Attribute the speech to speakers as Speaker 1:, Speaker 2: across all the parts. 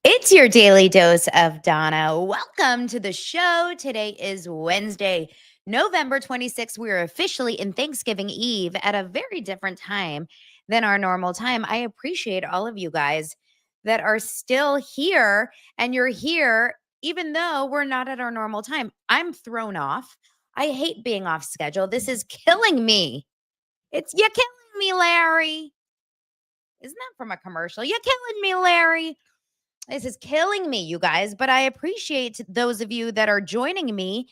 Speaker 1: It's your daily dose of Donna. Welcome to the show. Today is Wednesday, November 26th. We're officially in Thanksgiving Eve at a very different time than our normal time. I appreciate all of you guys that are still here, and you're here even though we're not at our normal time. I'm thrown off. I hate being off schedule. This is killing me. You're killing me, Larry. Isn't that from a commercial? You're killing me, Larry. This is killing me, you guys, but I appreciate those of you that are joining me.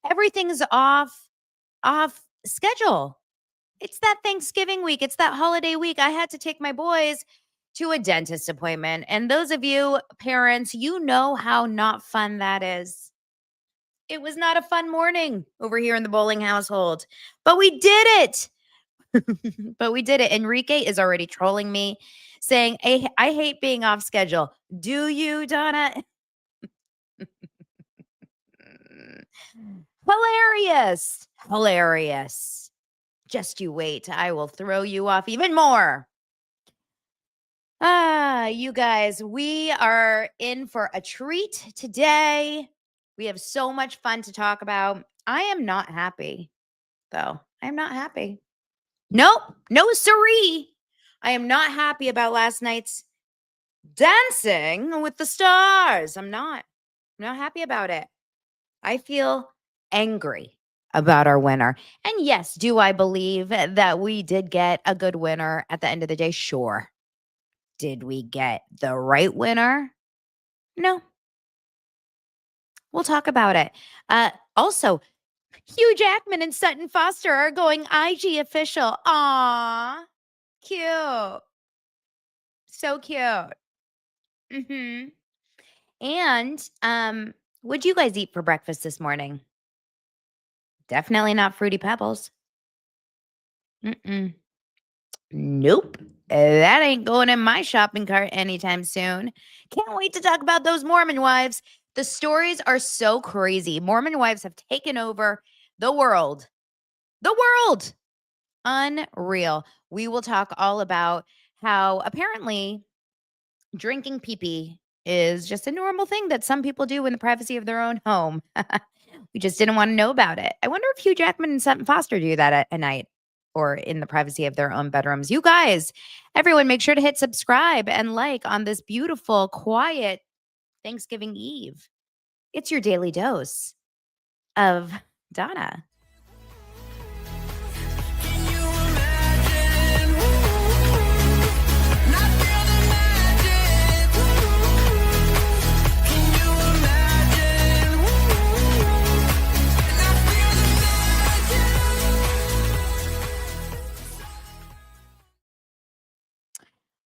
Speaker 1: Everything's off schedule. It's that Thanksgiving week. It's that holiday week. I had to take my boys to a dentist appointment. And those of you parents, you know how not fun that is. It was not a fun morning over here in the bowling household, but we did it. But we did it. Enrique is already trolling me saying, I hate being off schedule. Do you, Donna? Hilarious. Hilarious. Just you wait. I will throw you off even more. You guys, we are in for a treat today. We have so much fun to talk about. I am not happy, though. I'm not happy. Nope. No siree. I am not happy about last night's Dancing with the Stars. I'm not happy about it. I feel angry about our winner. And yes, do I believe that we did get a good winner at the end of the day? Sure. Did we get the right winner? No. We'll talk about it. Also, Hugh Jackman and Sutton Foster are going IG official. Aw, cute. So cute. And what'd you guys eat for breakfast this morning? Definitely not Fruity Pebbles. Nope. That ain't going in my shopping cart anytime soon. Can't wait to talk about those Mormon wives. The stories are so crazy. Mormon wives have taken over the world. The world. Unreal. We will talk all about how apparently drinking pee-pee is just a normal thing that some people do in the privacy of their own home. We just didn't want to know about it. I wonder if Hugh Jackman and Sutton Foster do that at night or in the privacy of their own bedrooms. You guys, everyone, make sure to hit subscribe and like on this beautiful, quiet Thanksgiving Eve. It's your daily dose of Donna.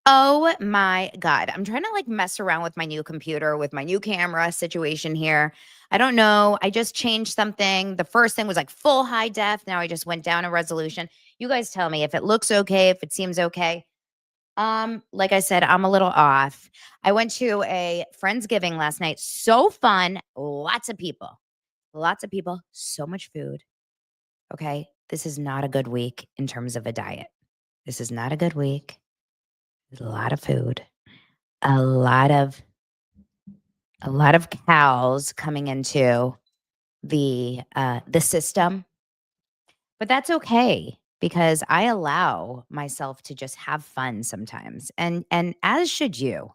Speaker 1: Oh my God. I'm trying to mess around with my new computer, with my new camera situation here. I don't know. I just changed something. The first thing was full high def. Now I just went down a resolution. You guys tell me if it looks okay, if it seems okay. Like I said, I'm a little off. I went to a Friendsgiving last night. So fun. Lots of people. So much food. Okay. This is not a good week in terms of a diet. This is not a good week. There's a lot of food, a lot of cows coming into the system, but that's okay because I allow myself to just have fun sometimes, and as should you.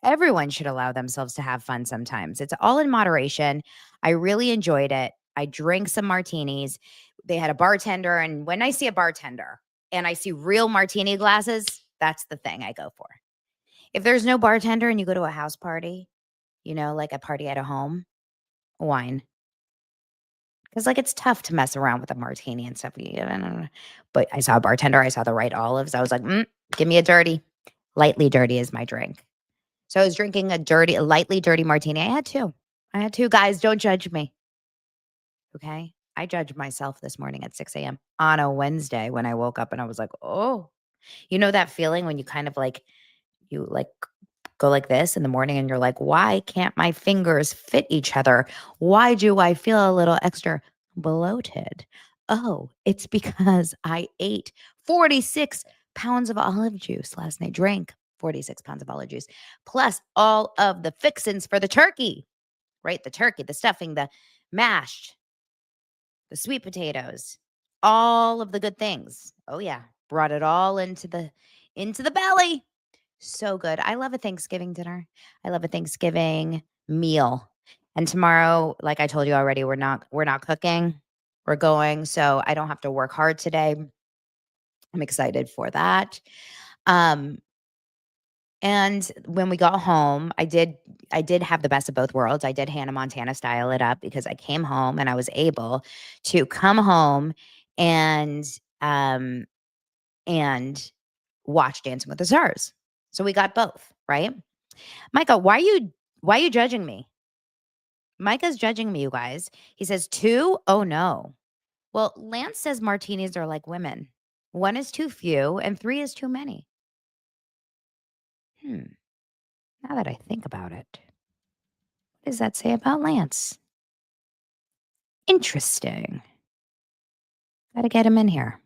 Speaker 1: Everyone should allow themselves to have fun sometimes. It's all in moderation. I really enjoyed it. I drank some martinis. They had a bartender, and when I see a bartender and I see real martini glasses, that's the thing I go for. If there's no bartender and you go to a house party, like a party at a home, wine. Because it's tough to mess around with a martini and stuff. But I saw a bartender. I saw the right olives. I was like, give me a dirty. Lightly dirty is my drink. So I was drinking a lightly dirty martini. I had two. Guys, don't judge me. Okay? I judged myself this morning at 6 a.m. on a Wednesday when I woke up and I was like, oh. You know that feeling when you kind of you go like this in the morning and you're like, why can't my fingers fit each other? Why do I feel a little extra bloated? Oh, it's because I ate 46 pounds of olive juice last night. Drank 46 pounds of olive juice, plus all of the fixins for the turkey, right? The turkey, the stuffing, the mashed, the sweet potatoes, all of the good things. Oh yeah, brought it all into the belly. So good. I love a Thanksgiving dinner. I love a Thanksgiving meal. And tomorrow, like I told you already, we're not cooking. We're going, so I don't have to work hard today. I'm excited for that. Um and when we got home, I did have the best of both worlds. I did Hannah Montana style it up because I came home and I was able to come home and um and watch Dancing with the Stars. So we got both, right? Micah, why are you judging me? Micah's judging me, you guys. He says 2? Oh no. Well, Lance says martinis are like women. 1 is too few and 3 is too many. Now that I think about it, what does that say about Lance? Interesting. Gotta get him in here.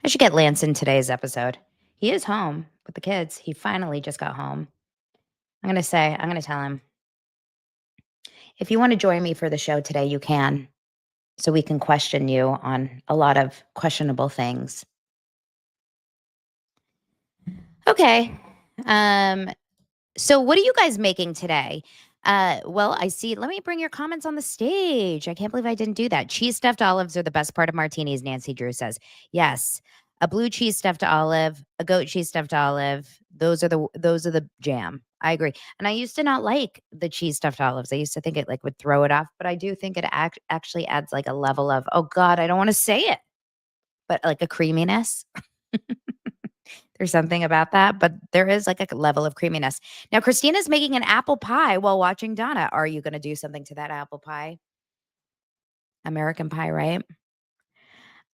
Speaker 1: I should get Lance in today's episode. He is home with the kids. He finally just got home. I'm going to tell him, if you want to join me for the show today, you can. So we can question you on a lot of questionable things. Okay. So what are you guys making today? Well, I see. Let me bring your comments on the stage. I can't believe I didn't do that. Cheese stuffed olives are the best part of martinis, Nancy Drew says. Yes. A blue cheese stuffed olive, a goat cheese stuffed olive. Those are the jam. I agree. And I used to not like the cheese stuffed olives. I used to think it like would throw it off, but I do think it actually adds like a level of, oh God, I don't want to say it, but like a creaminess. There's something about that, but there is like a level of creaminess. Now, Christina's making an apple pie while watching Donna. Are you going to do something to that apple pie? American pie, right?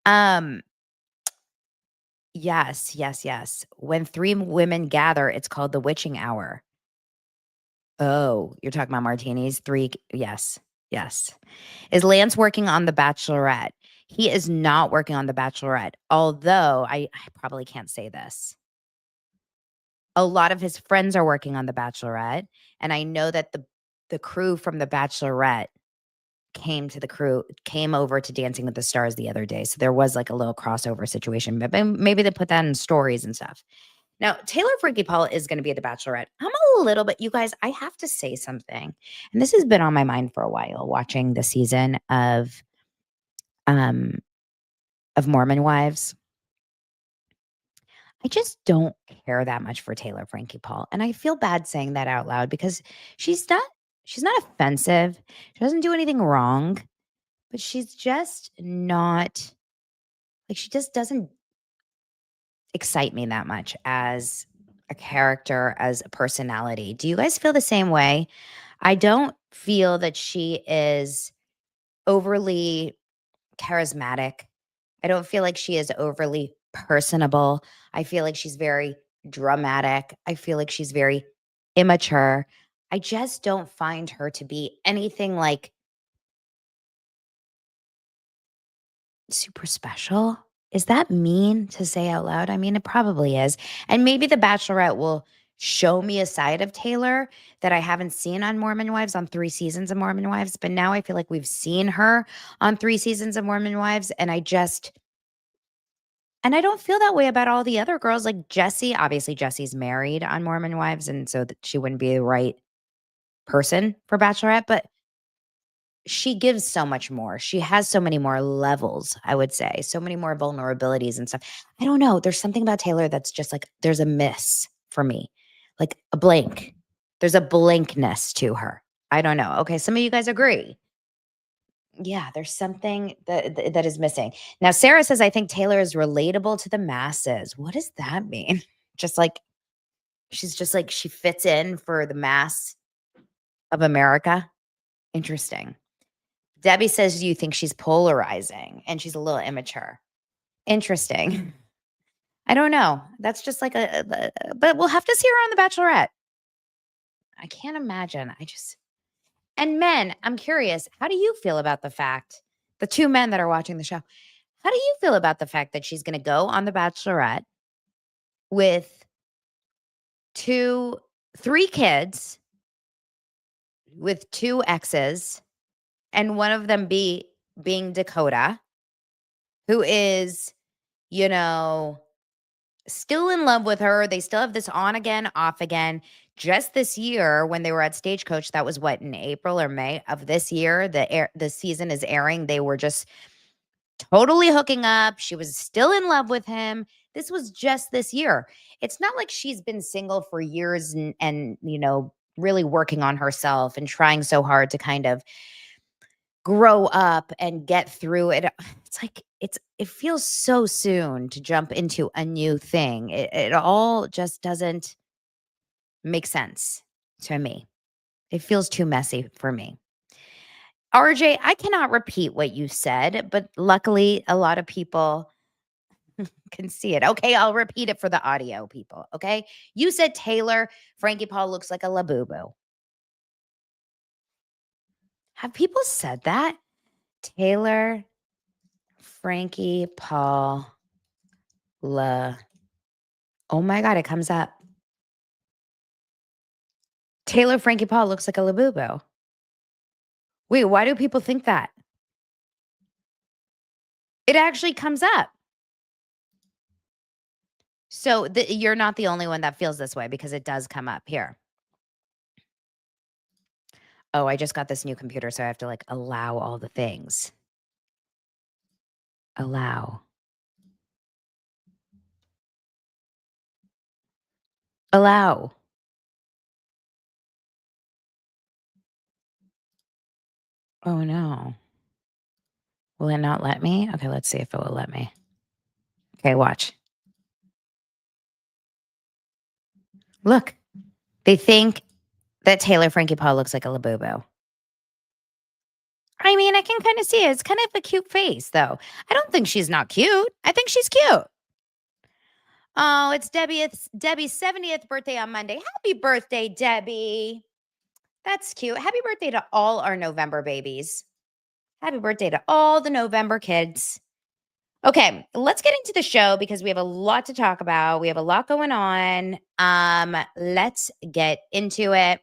Speaker 1: Um, yes, yes, yes. When 3 women gather, it's called the witching hour. Oh, you're talking about martinis? 3, yes, yes. Is Lance working on The Bachelorette? He is not working on The Bachelorette, although I probably can't say this. A lot of his friends are working on The Bachelorette, and I know that the crew from The Bachelorette came over to Dancing with the Stars the other day, so there was, like, a little crossover situation, but maybe they put that in stories and stuff. Now, Taylor Frankie Paul is gonna be at The Bachelorette. I'm a little bit, you guys, I have to say something, and this has been on my mind for a while, watching the season um, of Mormon Wives. I just don't care that much for Taylor Frankie Paul, and I feel bad saying that out loud because she's not she's not offensive. She doesn't do anything wrong, but she's just not like, she just doesn't excite me that much as a character, as a personality. Do you guys feel the same way? I don't feel that she is overly charismatic. I don't feel like she is overly personable. I feel like she's very dramatic. I feel like she's very immature. I just don't find her to be anything like super special. Is that mean to say out loud? I mean, it probably is. And maybe The Bachelorette will show me a side of Taylor that I haven't seen on Mormon Wives, on 3 seasons of Mormon Wives. But now I feel like we've seen her on 3 seasons of Mormon Wives. And I don't feel that way about all the other girls, like Jessie. Obviously, Jessie's married on Mormon Wives, and so that she wouldn't be the right person for Bachelorette, but she gives so much more. She has so many more levels, I would say, so many more vulnerabilities and stuff. I don't know. There's something about Taylor that's just like, there's a miss for me, like a blank. There's a blankness to her. I don't know. Okay, some of you guys agree. Yeah, there's something that is missing. Now, Sarah says, I think Taylor is relatable to the masses. What does that mean? Just like she's just like she fits in for the mass of America. Interesting. Debbie says, do you think she's polarizing and she's a little immature? Interesting. I don't know. That's just like but we'll have to see her on The Bachelorette. I can't imagine. And men, I'm curious, how do you feel about the fact, the 2 men that are watching the show, how do you feel about the fact that she's going to go on The Bachelorette with 3 kids with 2 exes, and one of them being Dakota, who is, you know, still in love with her. They still have this on again, off again. Just this year, when they were at Stagecoach, that was what, in April or May of this year, the season is airing. They were just totally hooking up. She was still in love with him. This was just this year. It's not like she's been single for years and really working on herself and trying so hard to kind of grow up and get through it. It's like it feels so soon to jump into a new thing. It all just doesn't make sense to me. It feels too messy for me. RJ, I cannot repeat what you said, but luckily a lot of people can see it. Okay, I'll repeat it for the audio people. Okay. You said Taylor Frankie Paul looks like a labubu. Have people said that? Taylor Frankie Paul La. Oh my God, it comes up. Taylor Frankie Paul looks like a labubu. Wait, why do people think that? It actually comes up. So you're not the only one that feels this way because it does come up here. Oh, I just got this new computer, so I have to like allow all the things. Allow. Allow. Oh no. Will it not let me? Okay, let's see if it will let me. Okay, watch. Look, they think that Taylor Frankie Paul looks like a labubu. I mean, I can kind of see it. It's kind of a cute face, though. I don't think she's not cute. I think she's cute. Oh, it's Debbie's 70th birthday on Monday. Happy birthday, Debbie. That's cute. Happy birthday to all our November babies. Happy birthday to all the November kids. Okay, let's get into the show because we have a lot to talk about. We have a lot going on. Let's get into it.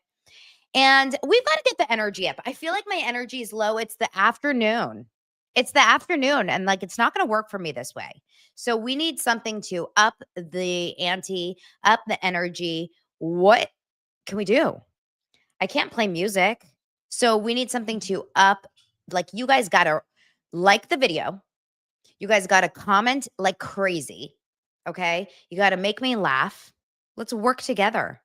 Speaker 1: And we've got to get the energy up. I feel like my energy is low. It's the afternoon. It's the afternoon, and like it's not going to work for me this way. So we need something to up the ante, up the energy. What can we do? I can't play music. So we need something to up. Like you guys got to like the video. You guys got to comment like crazy. Okay? You got to make me laugh. Let's work together.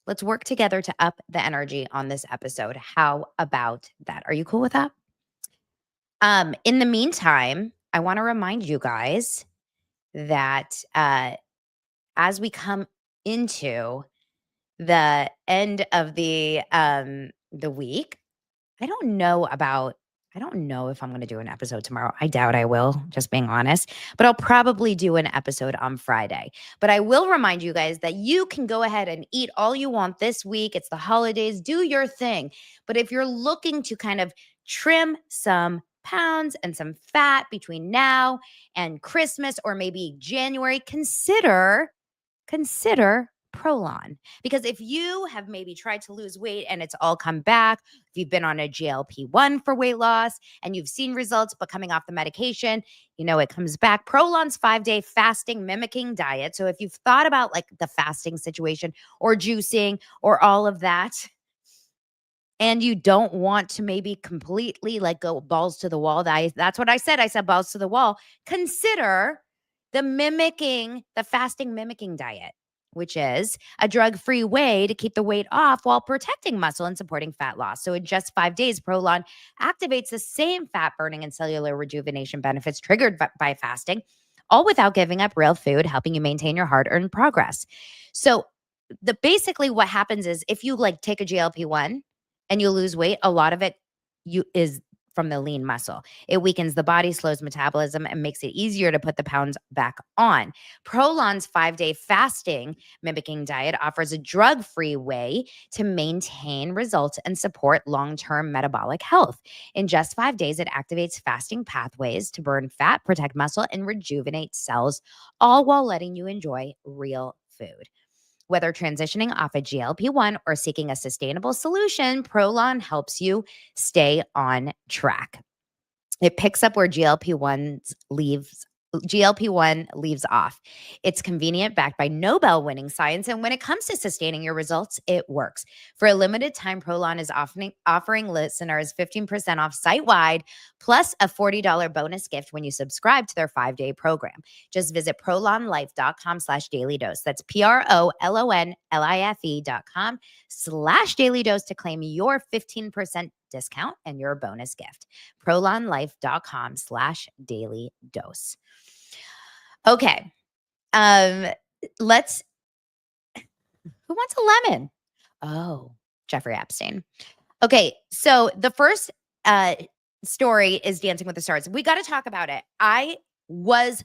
Speaker 1: Let's work together to up the energy on this episode. How about that? Are you cool with that? In the meantime, I want to remind you guys that as we come into the end of the week, I don't know if I'm going to do an episode tomorrow. I doubt I will, just being honest, but I'll probably do an episode on Friday. But I will remind you guys that you can go ahead and eat all you want this week. It's the holidays, do your thing. But if you're looking to kind of trim some pounds and some fat between now and Christmas or maybe January, consider PROLON. Because if you have maybe tried to lose weight and it's all come back, if you've been on a GLP-1 for weight loss and you've seen results but coming off the medication, it comes back. PROLON's 5-day fasting mimicking diet. So if you've thought about like the fasting situation or juicing or all of that, and you don't want to maybe completely like go balls to the wall, that's what I said. I said balls to the wall. Consider the fasting mimicking diet, which is a drug-free way to keep the weight off while protecting muscle and supporting fat loss. So in just 5 days, PROLON activates the same fat burning and cellular rejuvenation benefits triggered by fasting, all without giving up real food, helping you maintain your hard-earned progress. So basically what happens is if you like take a GLP-1 and you lose weight, a lot of it is from the lean muscle. It weakens the body, slows metabolism, and makes it easier to put the pounds back on. PROLON's 5-day fasting mimicking diet offers a drug-free way to maintain results and support long-term metabolic health. In just 5 days, it activates fasting pathways to burn fat, protect muscle, and rejuvenate cells, all while letting you enjoy real food. Whether transitioning off a GLP-1 or seeking a sustainable solution, PROLON helps you stay on track. It picks up where GLP-1 leaves off. It's convenient, backed by Nobel-winning science, and when it comes to sustaining your results, it works. For a limited time, PROLON is offering listeners 15% off site-wide, plus a $40 bonus gift when you subscribe to their 5-day program. Just visit prolonlife.com/dailydose. That's PROLONLIFE.com/dailydose to claim your 15% discount and your bonus gift. prolonlife.com/dailydose. Okay. Let's Who wants a lemon? Oh, Jeffrey Epstein. Okay, so the first story is Dancing with the Stars. We got to talk about it. I was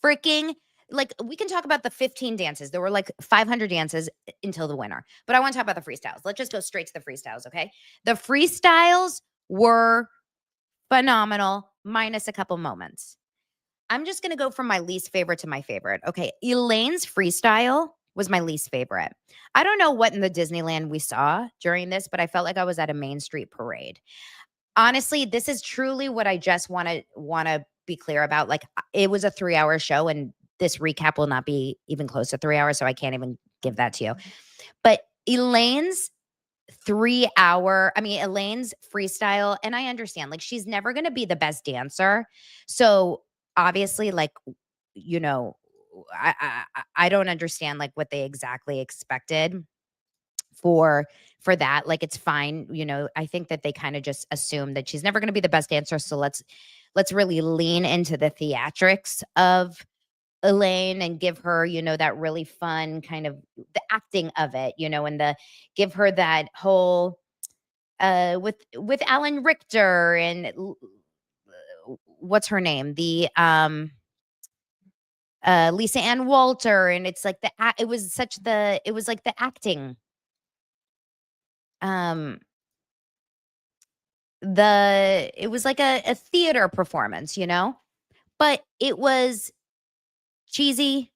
Speaker 1: freaking like, we can talk about the 15 dances. There were like 500 dances until the winner, but I want to talk about the freestyles. Let's just go straight to the freestyles, okay? The freestyles were phenomenal, minus a couple moments. I'm just going to go from my least favorite to my favorite. Okay. Elaine's freestyle was my least favorite. I don't know what in the Disneyland we saw during this, but I felt like I was at a Main Street parade. Honestly, this is truly what I just want to be clear about. Like, it was a 3-hour show, and this recap will not be even close to 3 hours, so I can't even give that to you. But Elaine's freestyle, and I understand, like, she's never going to be the best dancer. So obviously, like, you know, I don't understand like what they exactly expected for that. Like, it's fine. You know, I think that they kind of just assume that she's never going to be the best dancer. So let's really lean into the theatrics of Elaine and give her, you know, that really fun kind of the acting of it, you know, and give her that whole with Alan Richter and what's her name? The Lisa Ann Walter, and it's like it was like the acting. It was like a theater performance, you know, but it was cheesy,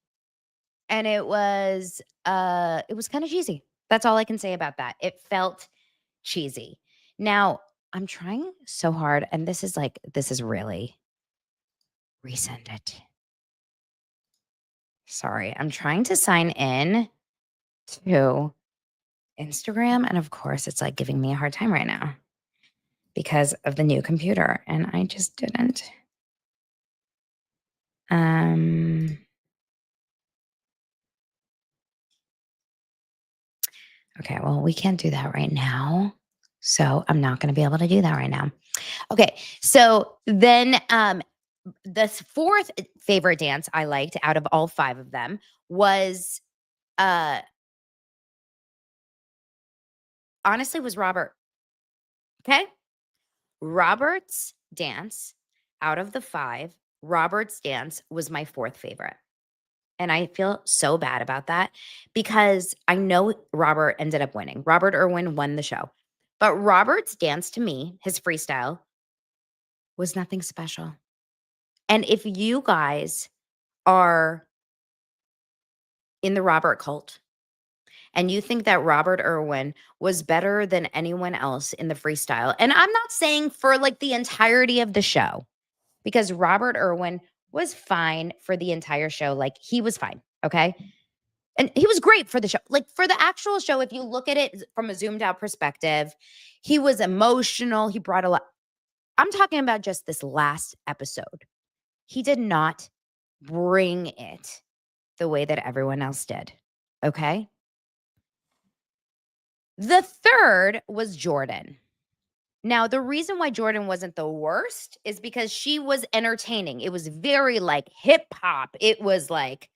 Speaker 1: and it was kind of cheesy. That's all I can say about that. It felt cheesy. Now, I'm trying so hard, and this is really resend it. Sorry, I'm trying to sign in to Instagram, and of course, it's like giving me a hard time right now because of the new computer, and I just didn't. Okay, well, we can't do that right now. So I'm not going to be able to do that right now. Okay, so then the fourth favorite dance I liked out of all 5 of them was honestly was Robert. Okay? Robert's dance out of the 5, Robert's dance was my 4th favorite. And I feel so bad about that because I know Robert ended up winning. Robert Irwin won the show. But Robert's dance, to me, his freestyle, was nothing special. And if you guys are in the Robert cult and you think that Robert Irwin was better than anyone else in the freestyle, and I'm not saying for like the entirety of the show, because Robert Irwin was fine for the entire show. Like, he was fine. Okay. And he was great for the show. Like, for the actual show, if you look at it from a zoomed out perspective, he was emotional. He brought a lot. I'm talking about just this last episode. He did not bring it the way that everyone else did. Okay. The third was Jordan. Now, the reason why Jordan wasn't the worst is because she was entertaining. It was very like hip hop. It was like,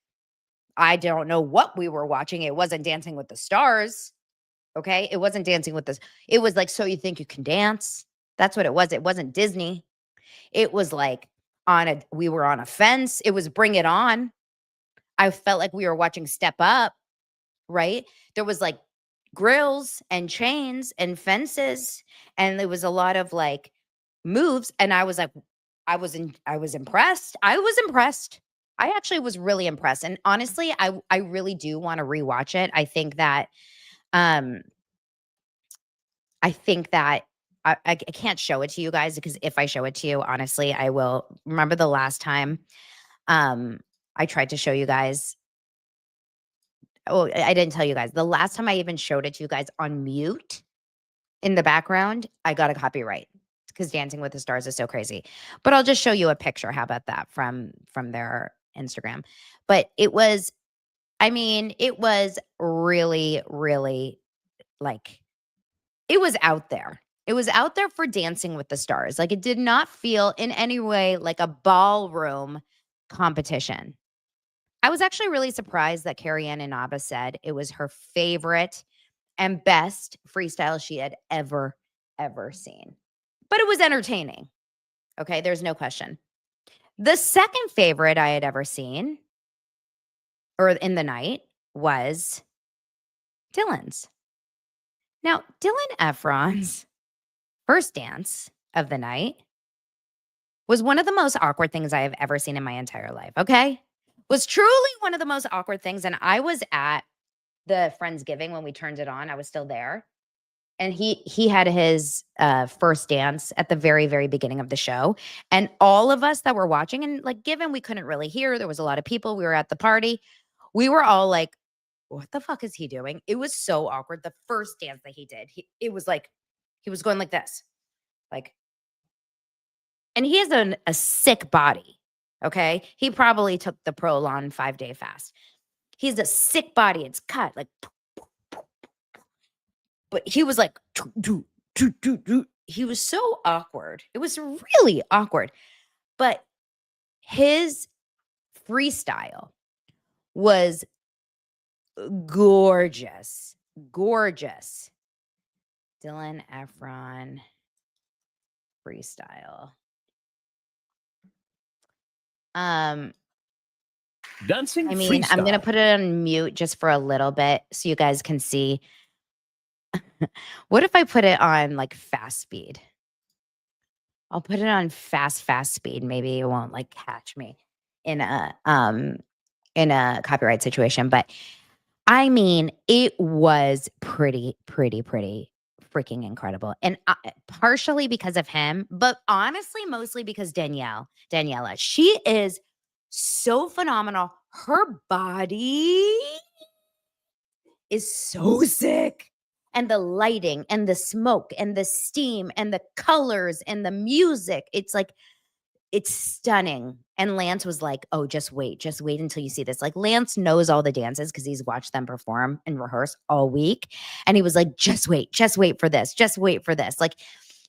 Speaker 1: I don't know what we were watching. It wasn't Dancing with the Stars. Okay. It wasn't Dancing with this. It was like, So You Think You Can Dance. That's what it was. It wasn't Disney. It was like we were on a fence. It was Bring It On. I felt like we were watching Step Up, right? There was like grills and chains and fences, and there was a lot of like moves. And I was like, I was impressed. I was impressed. I actually was really impressed, and honestly, I really do wanna rewatch it. Um, I think that I can't show it to you guys because if I show it to you, honestly, I will remember the last time, um, I tried to show you guys I didn't tell you guys. The last time I even showed it to you guys on mute in the background, I got a copyright because Dancing with the Stars is so crazy. But I'll just show you a picture. How about that from their Instagram? But it was, I mean, it was really, really like it was out there. It was out there for Dancing with the Stars. Like it did not feel in any way like a ballroom competition. I was actually really surprised that Carrie Ann Inaba said it was her favorite and best freestyle she had ever seen. But it was entertaining. Okay, there's no question. The second favorite I had ever seen or in the night was Dylan's. Now, Dylan Efron's first dance of the night was one of the most awkward things I have ever seen in my entire life, okay? Was truly one of the most awkward things, and I was at the Friendsgiving when we turned it on. I was still there. And he had his, first dance at the very, very beginning of the show, and all of us that were watching and, like, given we couldn't really hear, there was a lot of people, we were at the party, we were all like, "What the fuck is he doing?" It was so awkward. The first dance that he did, it was like he was going like this, like and he has a sick body, okay? He probably took the PROLON 5-day fast. He's a sick body, it's cut, like but he was like, "Do, do, do, do." He was so awkward. It was really awkward. But his freestyle was gorgeous. Gorgeous. Dylan Efron freestyle.
Speaker 2: Dancing
Speaker 1: I mean, I'm gonna
Speaker 2: freestyle.
Speaker 1: put it on mute just for a little bit so you guys can see. What if I put it on like fast speed? I'll put it on fast speed. Maybe it won't like catch me in a copyright situation, but I mean, it was pretty freaking incredible. And partially because of him, but honestly, mostly because Daniela, she is so phenomenal. Her body is so sick. And the lighting and the smoke and the steam and the colors and the music, it's like it's stunning. And Lance was like, "Oh, just wait until you see this." Like Lance knows all the dances because he's watched them perform and rehearse all week. And he was like, just wait for this. Just wait for this. Like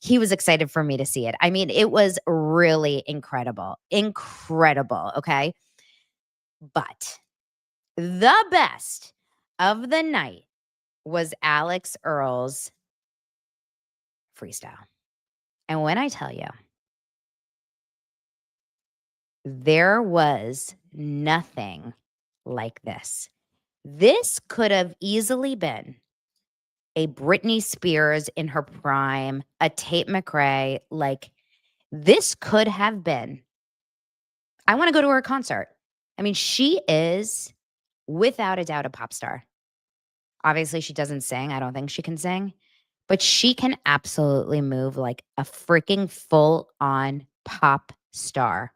Speaker 1: he was excited for me to see it. I mean, it was really incredible. Incredible. Okay. But the best of the night was Alex Earl's freestyle. And when I tell you, there was nothing like this. This could have easily been a Britney Spears in her prime, a Tate McRae. Like, this could have been. I want to go to her concert. I mean, she is without a doubt a pop star. Obviously, she doesn't sing. I don't think she can sing, but she can absolutely move like a freaking full on pop star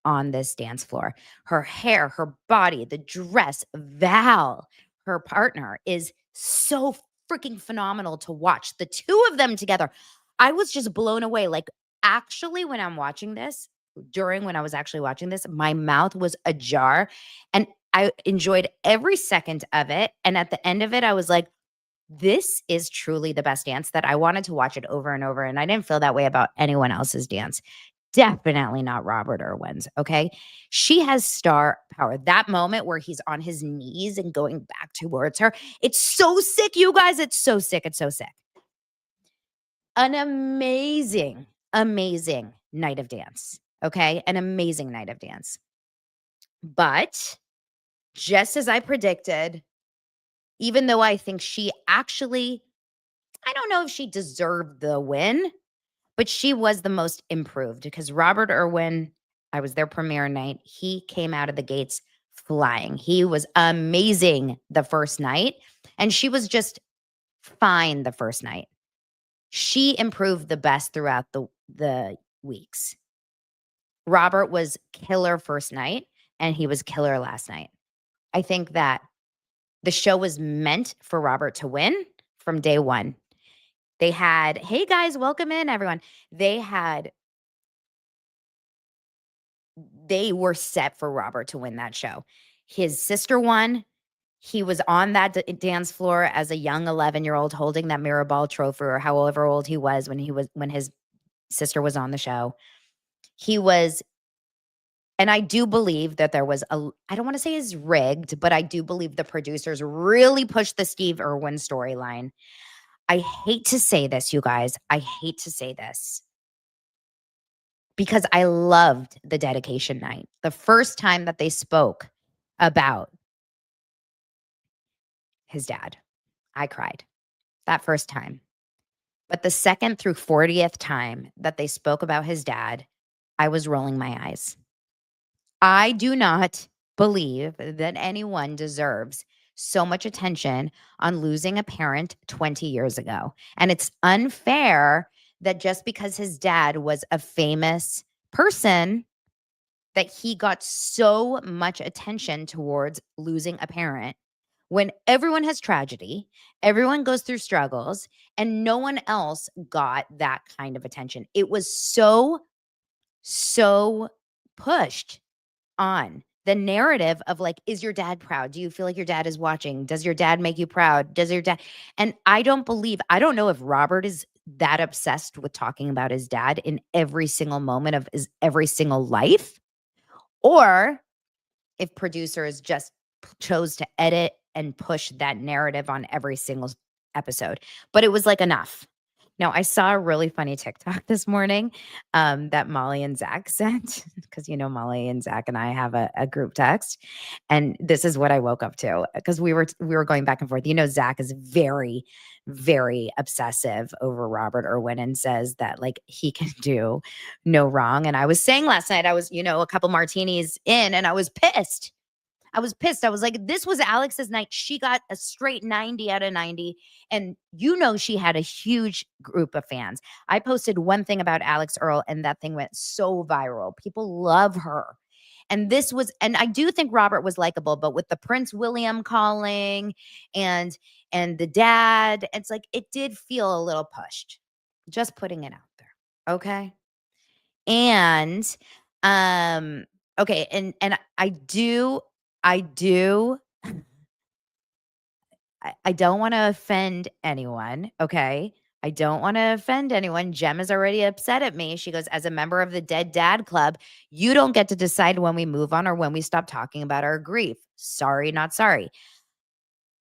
Speaker 1: on this dance floor. Her hair, her body, the dress, Val, her partner, is so freaking phenomenal to watch. The two of them together, I was just blown away. Like, actually, when I'm watching this, when I was actually watching this, my mouth was ajar and I enjoyed every second of it. And at the end of it, I was like, this is truly the best dance that I wanted to watch it over and over. And I didn't feel that way about anyone else's dance. Definitely not Robert Irwin's, okay? She has star power. That moment where he's on his knees and going back towards her, it's so sick, you guys. It's so sick. It's so sick. An amazing, amazing night of dance, okay? An amazing night of dance. But just as I predicted, even though I think she actually, I don't know if she deserved the win, but she was the most improved because Robert Irwin I was their premiere night. He came out of the gates flying. He was amazing the first night, and she was just fine the first night. She improved the best throughout the weeks. Robert was killer first night, and he was killer last night. I think that the show was meant for Robert to win from day one. They had, hey guys, welcome in everyone. They were set for Robert to win that show. His sister won. He was on that dance floor as a young 11-year-old holding that Mirrorball Trophy, or however old he was when his sister was on the show. He was, and I do believe that there was I don't want to say it's rigged, but I do believe the producers really pushed the Steve Irwin storyline. I hate to say this, you guys. I hate to say this, because I loved the dedication night. The first time that they spoke about his dad, I cried that first time. But the second through 40th time that they spoke about his dad, I was rolling my eyes. I do not believe that anyone deserves so much attention on losing a parent 20 years ago. And it's unfair that just because his dad was a famous person, that he got so much attention towards losing a parent, when everyone has tragedy, everyone goes through struggles, and no one else got that kind of attention. It was so pushed on the narrative of like, is your dad proud? Do you feel like your dad is watching? Does your dad make you proud? Does your dad? And I don't know if Robert is that obsessed with talking about his dad in every single moment of his every single life, or if producers just chose to edit and push that narrative on every single episode. But it was like enough. Now, I saw a really funny TikTok this morning that Molly and Zach sent, because Molly and Zach and I have a group text, and this is what I woke up to, because we were going back and forth. Zach is very, very obsessive over Robert Irwin and says that like he can do no wrong. And I was saying last night, I was a couple martinis in, and I was pissed. I was like, this was Alex's night. She got a straight 90 out of 90. And she had a huge group of fans. I posted one thing about Alex Earl, and that thing went so viral. People love her. And I do think Robert was likable, but with the Prince William calling and the dad, it's like, it did feel a little pushed. Just putting it out there. Okay. And, okay. And I don't want to offend anyone, okay? I don't want to offend anyone. Jem is already upset at me. She goes, as a member of the Dead Dad Club, you don't get to decide when we move on or when we stop talking about our grief. Sorry, not sorry.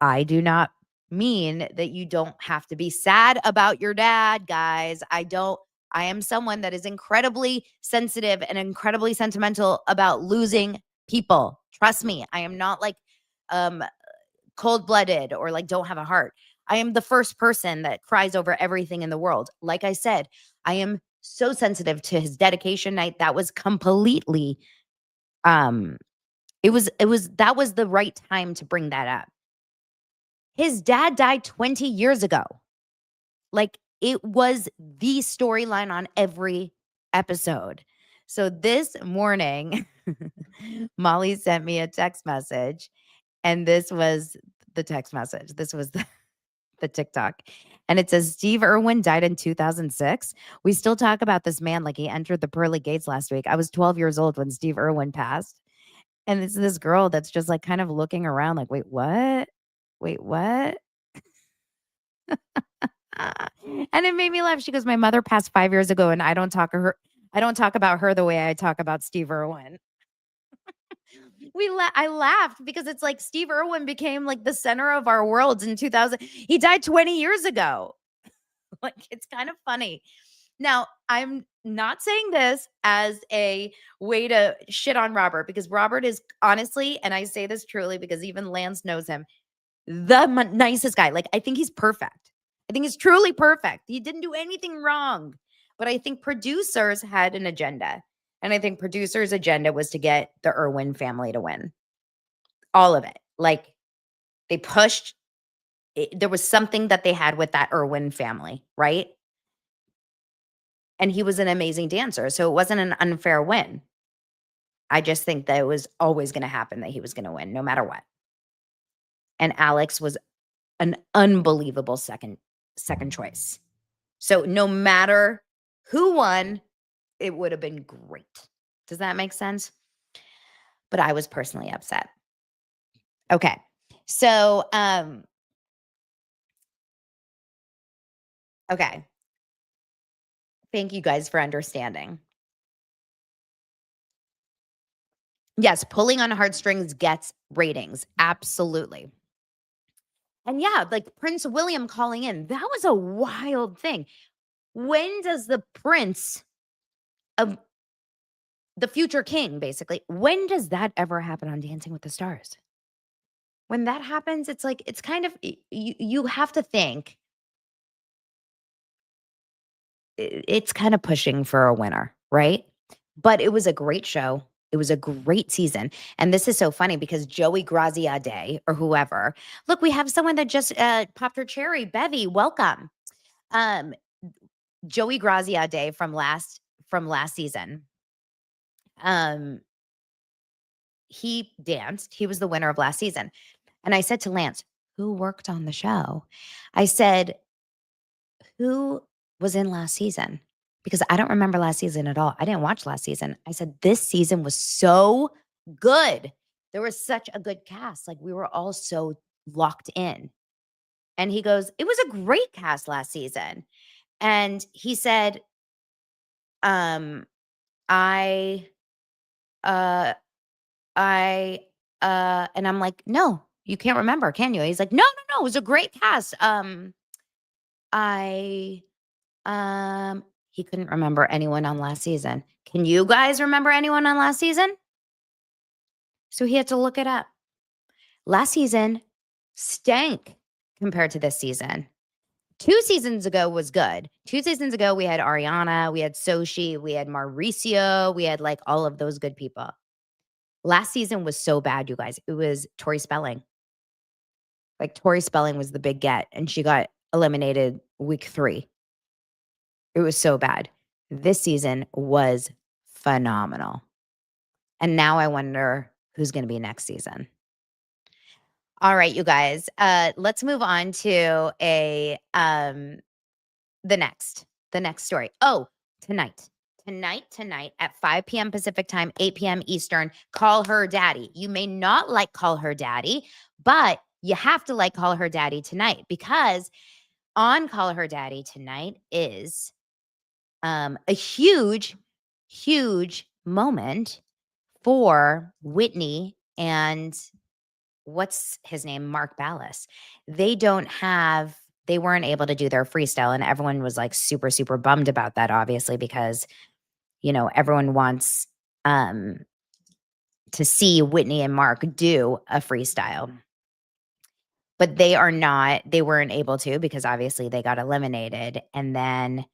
Speaker 1: I do not mean that you don't have to be sad about your dad, guys. I am someone that is incredibly sensitive and incredibly sentimental about losing people. Trust me, I am not like cold-blooded or like don't have a heart. I am the first person that cries over everything in the world. Like I said, I am so sensitive to his dedication night. That was completely that was the right time to bring that up. His dad died 20 years ago. Like, it was the storyline on every episode. So this morning, Molly sent me a text message, and this was the text message. This was the TikTok. And it says, Steve Irwin died in 2006. We still talk about this man like he entered the pearly gates last week. I was 12 years old when Steve Irwin passed. And it's this girl that's just like kind of looking around like, wait, what? Wait, what? And it made me laugh. She goes, my mother passed 5 years ago, and I don't talk about her the way I talk about Steve Irwin. I laughed because it's like Steve Irwin became like the center of our worlds in 2000. He died 20 years ago. Like, it's kind of funny. Now, I'm not saying this as a way to shit on Robert, because Robert is honestly, and I say this truly because even Lance knows him, the nicest guy. Like, I think he's perfect. I think he's truly perfect. He didn't do anything wrong. But I think producers had an agenda. And I think producers' agenda was to get the Irwin family to win. All of it. Like, they pushed there was something that they had with that Irwin family, right? And he was an amazing dancer, so it wasn't an unfair win. I just think that it was always gonna happen that he was gonna win no matter what. And Alex was an unbelievable second choice. So no matter who won, it would have been great. Does that make sense? But I was personally upset. Okay. So, okay. Thank you guys for understanding. Yes, pulling on heartstrings gets ratings. Absolutely. And yeah, like Prince William calling in, that was a wild thing. When does the prince of the future king, basically, when does that ever happen on Dancing with the Stars? When that happens, it's like, it's kind of, you have to think it's kind of pushing for a winner, right? But it was a great show. It was a great season. And this is so funny because Joey Graziade or whoever, look, we have someone that just popped her cherry. Bevy, welcome. Um, Joey Graziade from last season. He danced. He was the winner of last season. And I said to Lance, who worked on the show? I said, who was in last season? Because I don't remember last season at all. I didn't watch last season. I said, this season was so good. There was such a good cast. Like, we were all so locked in. And he goes, it was a great cast last season. And he said, I, uh, I, and I'm like, no, you can't remember, can you? He's like, no, no, no, it was a great cast. I, he couldn't remember anyone on last season. Can you guys remember anyone on last season? So he had to look it up. Last season stank compared to this season. 2 seasons ago was good. 2 seasons ago, we had Ariana, we had Sochi, we had Mauricio, we had like all of those good people. Last season was so bad, you guys. It was Tori Spelling. Like, Tori Spelling was the big get, and she got eliminated week 3. It was so bad. This season was phenomenal. And now I wonder who's gonna be next season. All right, you guys, let's move on to the next story. Oh, tonight at 5 p.m. Pacific time, 8 p.m. Eastern, Call Her Daddy. You may not like Call Her Daddy, but you have to like Call Her Daddy tonight, because on Call Her Daddy tonight is a huge, huge moment for Whitney and what's his name? Mark Ballas. They weren't able to do their freestyle, and everyone was like super, super bummed about that, obviously, because, everyone wants to see Whitney and Mark do a freestyle. But they weren't able to, because obviously they got eliminated. And then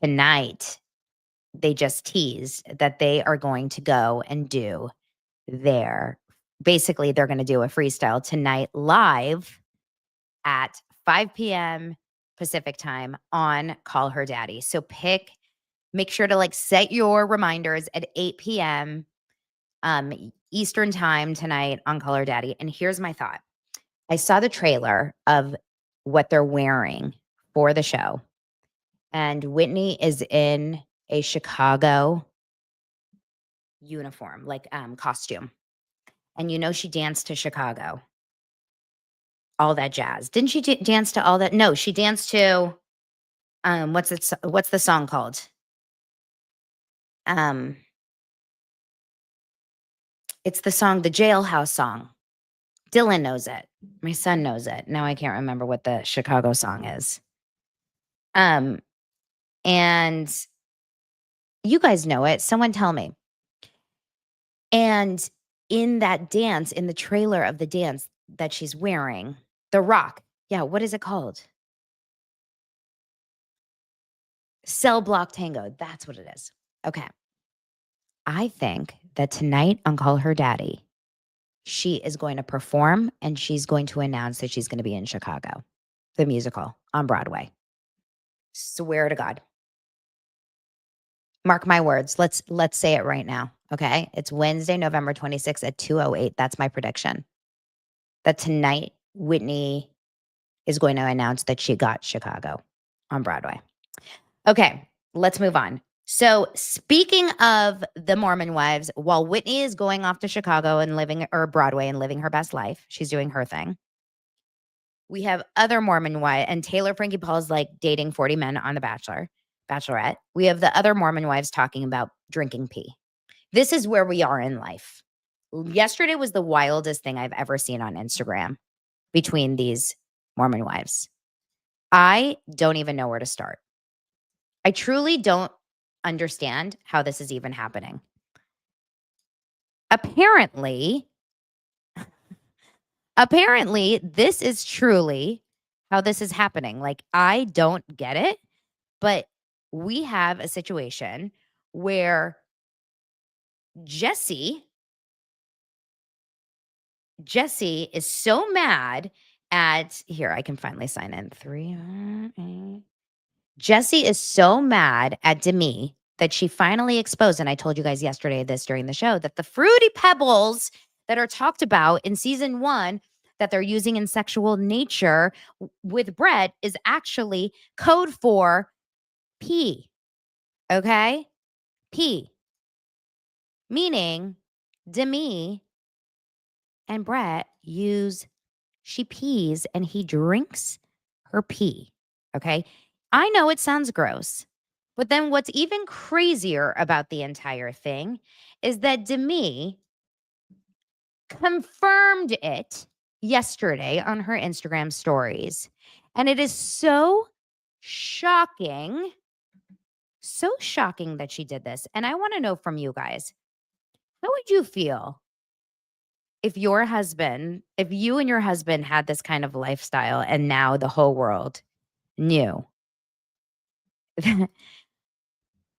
Speaker 1: tonight, they just teased that they are going to go and do they're going to do a freestyle tonight live at 5 p.m. Pacific time on Call Her Daddy. So make sure to like set your reminders at 8 p.m. Eastern time tonight on Call Her Daddy. And here's my thought. I saw the trailer of what they're wearing for the show. And Whitney is in a Chicago uniform, like costume. And she danced to Chicago. All that jazz. Didn't she dance to all that? No, she danced to what's the song called? It's the song, the Jailhouse song. Dylan knows it. My son knows it. Now I can't remember what the Chicago song is. And you guys know it. Someone tell me. And in that dance, in the trailer of the dance that she's wearing, The Rock. Yeah, what is it called? Cell Block Tango. That's what it is. Okay. I think that tonight on Call Her Daddy, she is going to perform and she's going to announce that she's going to be in Chicago, the musical on Broadway. Swear to God. Mark my words. Let's say it right now. Okay. It's Wednesday, November 26th at 2:08. That's my prediction. That tonight, Whitney is going to announce that she got Chicago on Broadway. Okay, let's move on. So, speaking of the Mormon wives, while Whitney is going off to Chicago and Broadway and living her best life, she's doing her thing. We have other Mormon wives, and Taylor Frankie Paul is like dating 40 men on The Bachelorette. We have the other Mormon wives talking about drinking pee. This is where we are in life. Yesterday was the wildest thing I've ever seen on Instagram between these Mormon wives. I don't even know where to start. I truly don't understand how this is even happening. Apparently, this is truly how this is happening. Like, I don't get it, but we have a situation where Jesse is so mad at here, I can finally sign in. Jesse is so mad at Demi that she finally exposed, and I told you guys yesterday this during the show, that the Fruity Pebbles that are talked about in season 1 that they're using in sexual nature with Brett is actually code for pee. Okay? Pee. Meaning Demi and Brett she pees and he drinks her pee. Okay? I know it sounds gross, but then what's even crazier about the entire thing is that Demi confirmed it yesterday on her Instagram stories. And it is so shocking that she did this. And I want to know from you guys, how would you feel if you and your husband had this kind of lifestyle and now the whole world knew?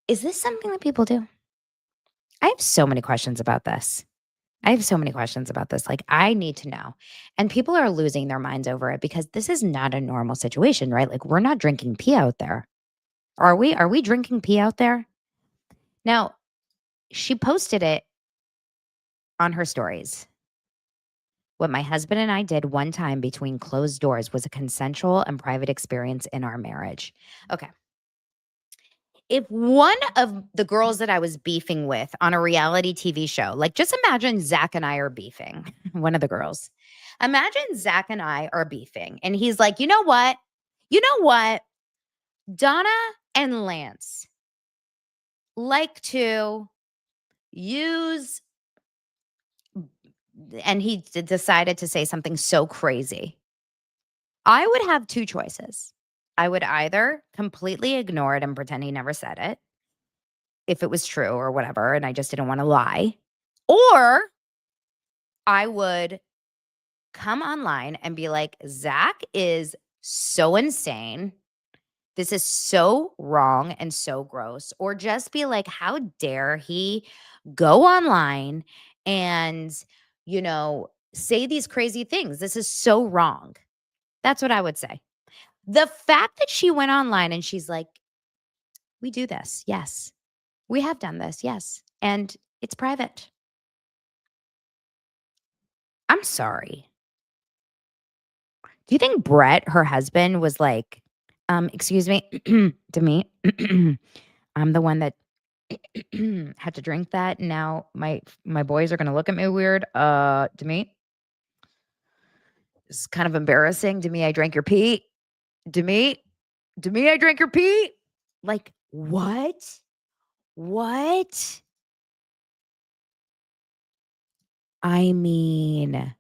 Speaker 1: Is this something that people do? I have so many questions about this. Like, I need to know. And people are losing their minds over it because this is not a normal situation, right? Like, we're not drinking pee out there. Are we? Are we drinking pee out there? Now, she posted it on her stories. What my husband and I did one time between closed doors was a consensual and private experience in our marriage. Okay. If one of the girls that I was beefing with on a reality TV show, like just imagine Zach and I are beefing, one of the girls. Imagine Zach and I are beefing, and he's like, you know what? Donna and Lance like to use, and he decided to say something so crazy. I would have two choices. I would either completely ignore it and pretend he never said it, if it was true or whatever, and I just didn't want to lie. Or I would come online and be like, Zach is so insane. This is so wrong and so gross. Or just be like, how dare he go online and, say these crazy things? This is so wrong. That's what I would say. The fact that she went online and she's like, we do this. Yes. We have done this. Yes. And it's private. I'm sorry. Do you think Brett, her husband, was like, excuse me, Demi, I'm the one that had to drink that. Now my boys are gonna look at me weird. Demi, it's kind of embarrassing. Demi, I drank your pee. Demi, I drank your pee. Like, what? What? I mean,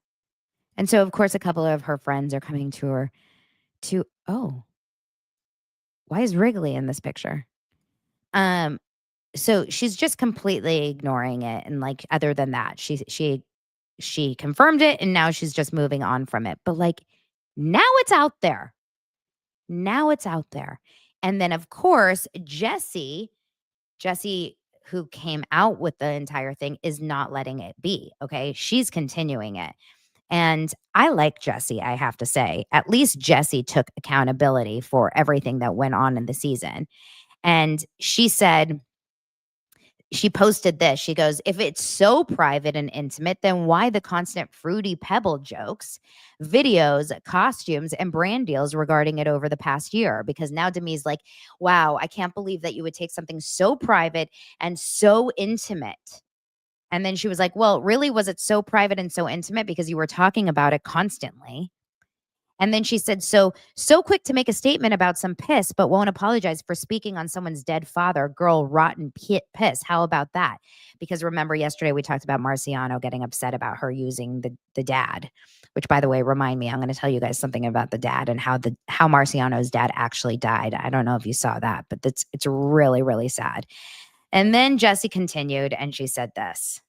Speaker 1: and so of course a couple of her friends are coming to her oh, why is Wrigley in this picture? Um, so she's just completely ignoring it, and like other than that, she confirmed it and now she's just moving on from it. But like now it's out there. Now it's out there. And then of course, Jesse who came out with the entire thing, is not letting it be. Okay. She's continuing it. And I like Jessie, I have to say. At least Jessie took accountability for everything that went on in the season. And she said, she posted this. She goes, if it's so private and intimate, then why the constant fruity pebble jokes, videos, costumes, and brand deals regarding it over the past year? Because now Demi's like, wow, I can't believe that you would take something so private and so intimate. And then she was like, well, really, was it so private and so intimate because you were talking about it constantly? And then she said, so quick to make a statement about some piss, but won't apologize for speaking on someone's dead father. Girl, rotten piss. How about that? Because remember, yesterday we talked about Marciano getting upset about her using the dad, which, by the way, remind me, I'm going to tell you guys something about the dad and how Marciano's dad actually died. I don't know if you saw that, but it's really, really sad. And then Jessie continued and she said this.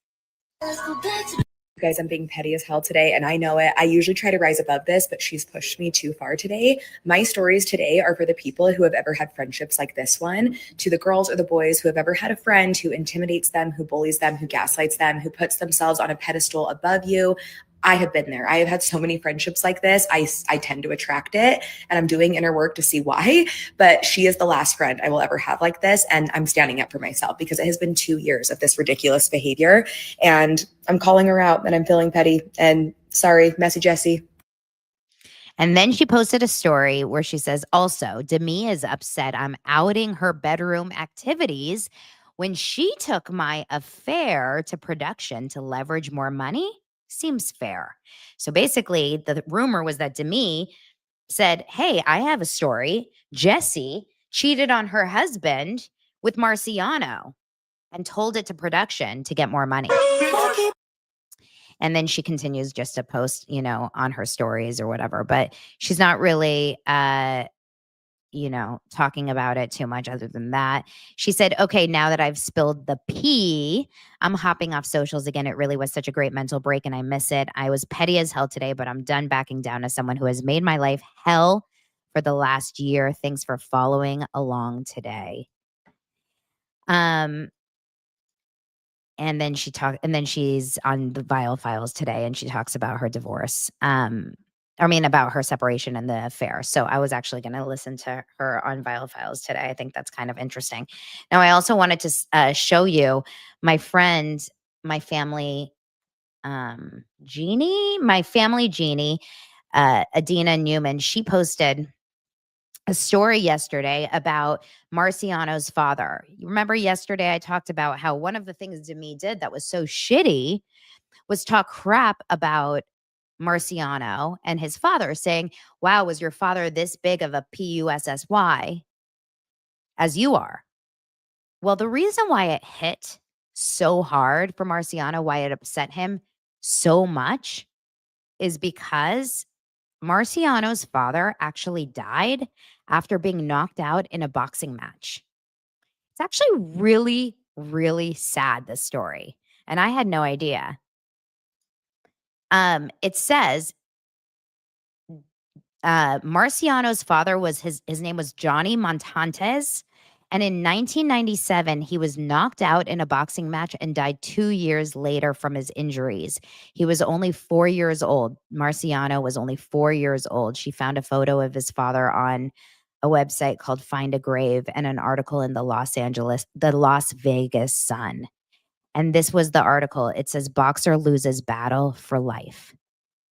Speaker 2: Guys, I'm being petty as hell today, and I know it. I usually try to rise above this, but she's pushed me too far today. My stories today are for the people who have ever had friendships like this one, to the girls or the boys who have ever had a friend who intimidates them, who bullies them, who gaslights them, who puts themselves on a pedestal above you. I have been there. I have had so many friendships like this. I tend to attract it, and I'm doing inner work to see why. But she is the last friend I will ever have like this. And I'm standing up for myself because it has been 2 years of this ridiculous behavior. And I'm calling her out and I'm feeling petty. And sorry, messy Jessie.
Speaker 1: And then she posted a story where she says, also, Demi is upset I'm outing her bedroom activities when she took my affair to production to leverage more money. Seems fair. So basically, the rumor was that Demi said, hey, I have a story. Jessie cheated on her husband with Marciano and told it to production to get more money. And then she continues just to post, on her stories or whatever. But she's not really, talking about it too much other than that. She said, okay, now that I've spilled the pee, I'm hopping off socials again. It really was such a great mental break and I miss it. I was petty as hell today, but I'm done backing down as someone who has made my life hell for the last year. Thanks for following along today. And then she's on the Vile Files today and she talks about her divorce. About her separation and the affair. So I was actually going to listen to her on Vile Files today. I think that's kind of interesting. Now, I also wanted to show you my friend, my family Jeannie, Adina Newman. She posted a story yesterday about Marciano's father. You remember yesterday I talked about how one of the things Demi did that was so shitty was talk crap about Marciano and his father, saying, wow, was your father this big of a PUSSY as you are? Well, the reason why it hit so hard for Marciano, why it upset him so much, is because Marciano's father actually died after being knocked out in a boxing match. It's actually really, really sad, this story. And I had no idea. It says Marciano's father was his name was Johnny Montantes. And in 1997, he was knocked out in a boxing match and died 2 years later from his injuries. He was only 4 years old. Marciano was only 4 years old. She found a photo of his father on a website called Find a Grave and an article in the Las Vegas Sun. And this was the article. It says, boxer loses battle for life.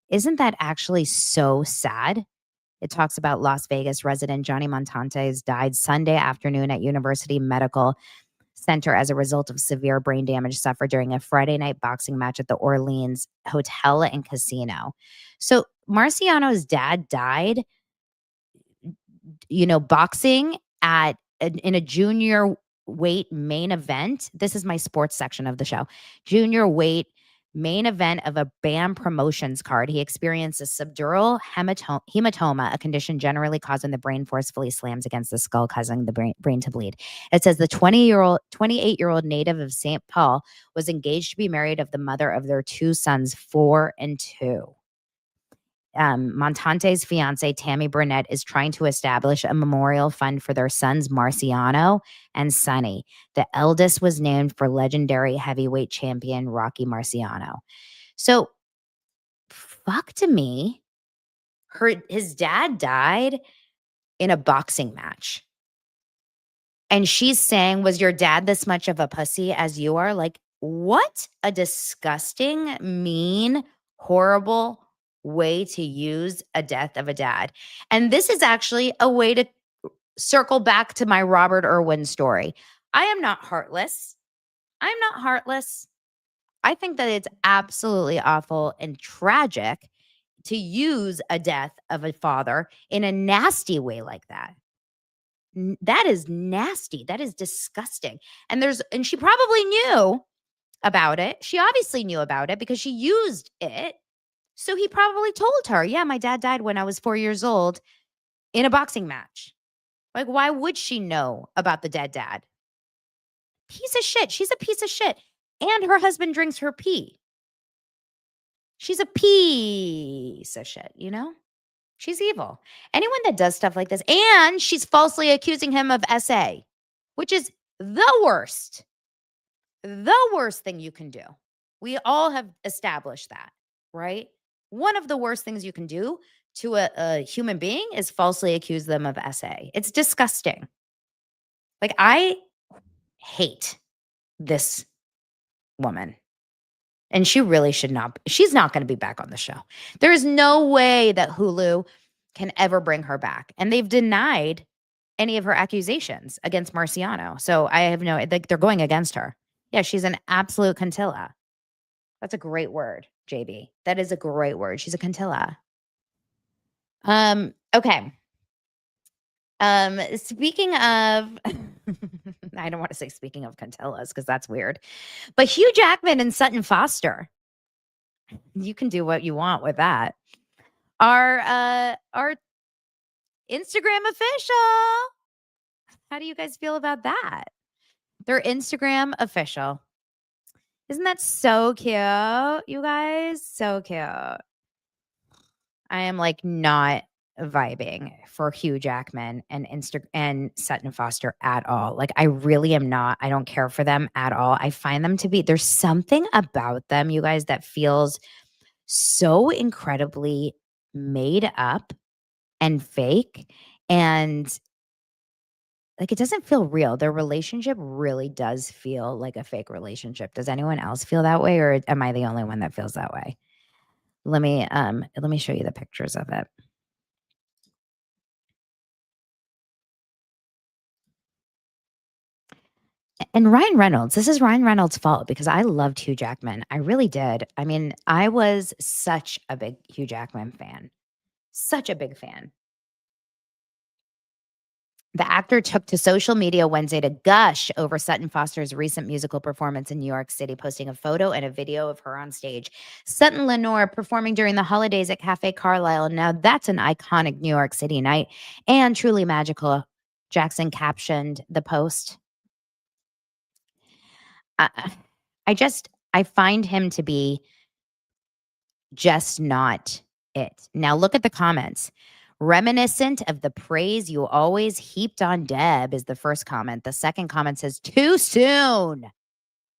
Speaker 1: Isn't that actually so sad? It talks about Las Vegas resident Johnny Montantes died Sunday afternoon at University Medical Center as a result of severe brain damage suffered during a Friday night boxing match at the Orleans Hotel and Casino. So Marciano's dad died, boxing in a junior weight main event. This is my sports section of the show. Junior weight main event of a BAM Promotions card. He experienced a subdural hematoma, a condition generally caused when the brain forcefully slams against the skull, causing the brain to bleed. It says the 28-year-old native of St. Paul was engaged to be married of the mother of their 2 sons, 4 and 2. Montante's fiance, Tammy Burnett, is trying to establish a memorial fund for their sons, Marciano and Sonny. The eldest was named for legendary heavyweight champion Rocky Marciano. So, fuck to me. His dad died in a boxing match. And she's saying, was your dad this much of a pussy as you are? Like, what a disgusting, mean, horrible way to use a death of a dad. And this is actually a way to circle back to my Robert Irwin story. I am not heartless. I'm not heartless. I think that it's absolutely awful and tragic to use a death of a father in a nasty way like that. That is nasty. That is disgusting. And she probably knew about it. She obviously knew about it because she used it. So he probably told her, yeah, my dad died when I was 4 years old in a boxing match. Like, why would she know about the dead dad? Piece of shit. She's a piece of shit. And her husband drinks her pee. She's a piece of shit, you know? She's evil. Anyone that does stuff like this, and she's falsely accusing him of SA, which is the worst thing you can do. We all have established that, right? One of the worst things you can do to a human being is falsely accuse them of SA. It's disgusting. Like, I hate this woman. And she really should not. She's not going to be back on the show. There is no way that Hulu can ever bring her back. And they've denied any of her accusations against Marciano. So I have they're going against her. Yeah, she's an absolute cantilla. That's a great word, JB. That is a great word. She's a cantilla. Okay. Speaking of, I don't want to say speaking of cantillas because that's weird, but Hugh Jackman and Sutton Foster, you can do what you want with that. Our Instagram official. How do you guys feel about that? They're Instagram official. Isn't that so cute, you guys? So cute. I am like not vibing for Hugh Jackman and Sutton Foster at all. Like, I really am not. I don't care for them at all. I find them to be, there's something about them, you guys, that feels so incredibly made up and fake, and like, it doesn't feel real. Their relationship really does feel like a fake relationship. Does anyone else feel that way, or am I the only one that feels that way? Let me show you the pictures of it. And Ryan Reynolds, this is Ryan Reynolds' fault because I loved Hugh Jackman. I really did. I mean, I was such a big Hugh Jackman fan. Such a big fan. The actor took to social media Wednesday to gush over Sutton Foster's recent musical performance in New York City, posting a photo and a video of her on stage. Sutton Lenore performing during the holidays at Cafe Carlyle. Now, that's an iconic New York City night and truly magical. Jackson captioned the post. I find him to be just not it. Now, look at the comments. Reminiscent of the praise you always heaped on Deb is the first comment. The second comment says, too soon.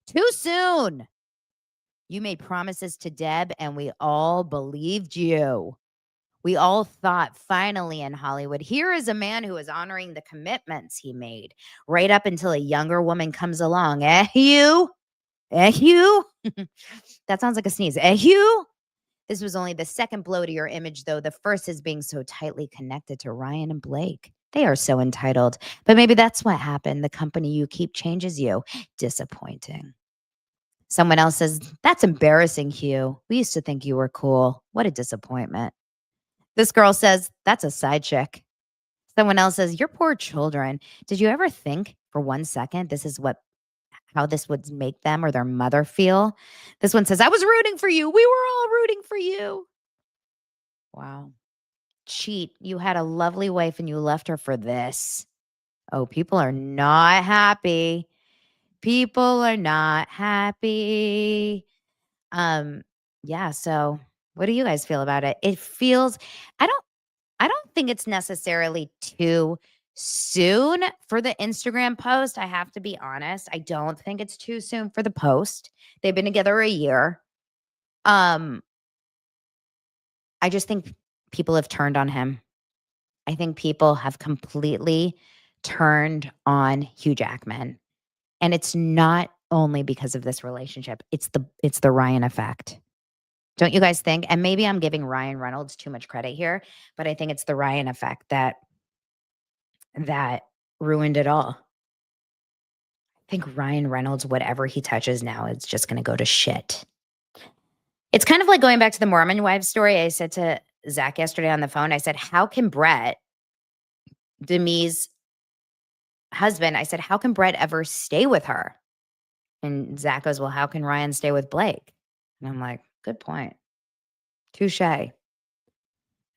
Speaker 1: Too soon. You made promises to Deb and we all believed you. We all thought, finally in Hollywood, here is a man who is honoring the commitments he made right up until a younger woman comes along. Hugh? Hugh? That sounds like a sneeze. Hugh? This was only the second blow to your image, though. The first is being so tightly connected to Ryan and Blake. They are so entitled. But maybe that's what happened. The company you keep changes you. Disappointing. Someone else says, that's embarrassing, Hugh. We used to think you were cool. What a disappointment. This girl says, that's a side chick. Someone else says, your poor children. Did you ever think for 1 second this is how this would make them or their mother feel? This one says, I was rooting for you. We were all rooting for you. Wow. Cheat. You had a lovely wife and you left her for this. Oh, people are not happy. People are not happy. Yeah, so What do you guys feel about it? It feels I don't think it's necessarily too soon for the Instagram post. I have to be honest. I don't think it's too soon for the post. They've been together a year. I just think people have turned on him. I think people have completely turned on Hugh Jackman. And it's not only because of this relationship. It's the Ryan effect. Don't you guys think? And maybe I'm giving Ryan Reynolds too much credit here, but I think it's the Ryan effect that ruined it all. I think Ryan Reynolds, whatever he touches now, is just going to go to shit. It's kind of like going back to the Mormon wives story. I said to Zach yesterday on the phone, I said, how can Brett, Demi's husband, I said, how can Brett ever stay with her? And Zach goes, well, how can Ryan stay with Blake? And I'm like, good point. Touche. I